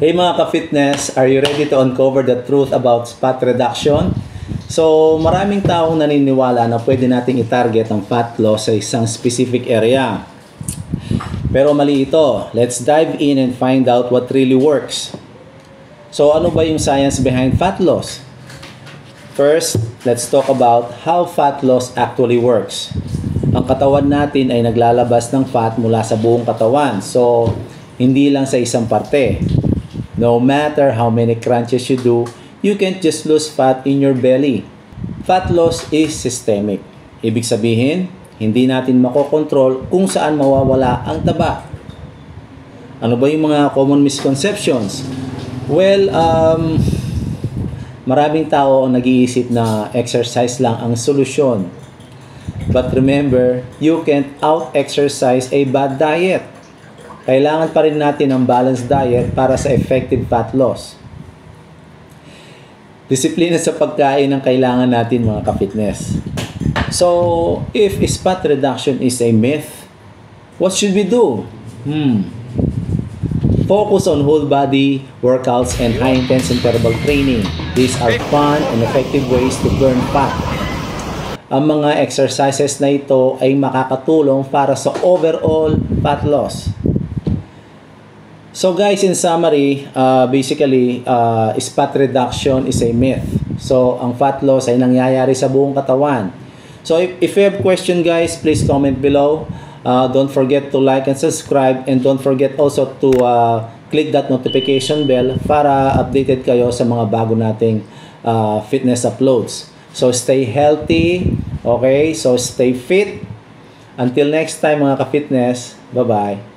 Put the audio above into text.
Hey mga ka-fitness, are you ready to uncover the truth about fat reduction? So, maraming taong naniniwala na pwede nating i-target ang fat loss sa isang specific area. Pero mali ito. Let's dive in and find out what really works. So, ano ba yung science behind fat loss? First, let's talk about how fat loss actually works. Ang katawan natin ay naglalabas ng fat mula sa buong katawan. So, hindi lang sa isang parte. No matter how many crunches you do, you can't just lose fat in your belly. Fat loss is systemic. Ibig sabihin, hindi natin makokontrol kung saan mawawala ang taba. Ano ba yung mga common misconceptions? Well, maraming tao ang nag-iisip na exercise lang ang solusyon. But remember, you can't out-exercise a bad diet. Kailangan pa rin natin ang balanced diet para sa effective fat loss. Disiplina sa pagkain ang kailangan natin mga ka-fitness. So, if fat reduction is a myth, what should we do? Focus on whole body workouts and high-intense interval training. These are fun and effective ways to burn fat. Ang mga exercises na ito ay makakatulong para sa overall fat loss. So guys, in summary, basically, fat reduction is a myth. So, ang fat loss ay nangyayari sa buong katawan. So, if you have question guys, please comment below. Don't forget to like and subscribe, and don't forget also to click that notification bell para updated kayo sa mga bago nating fitness uploads. So, stay healthy, okay? So, stay fit. Until next time mga ka-fitness, bye-bye.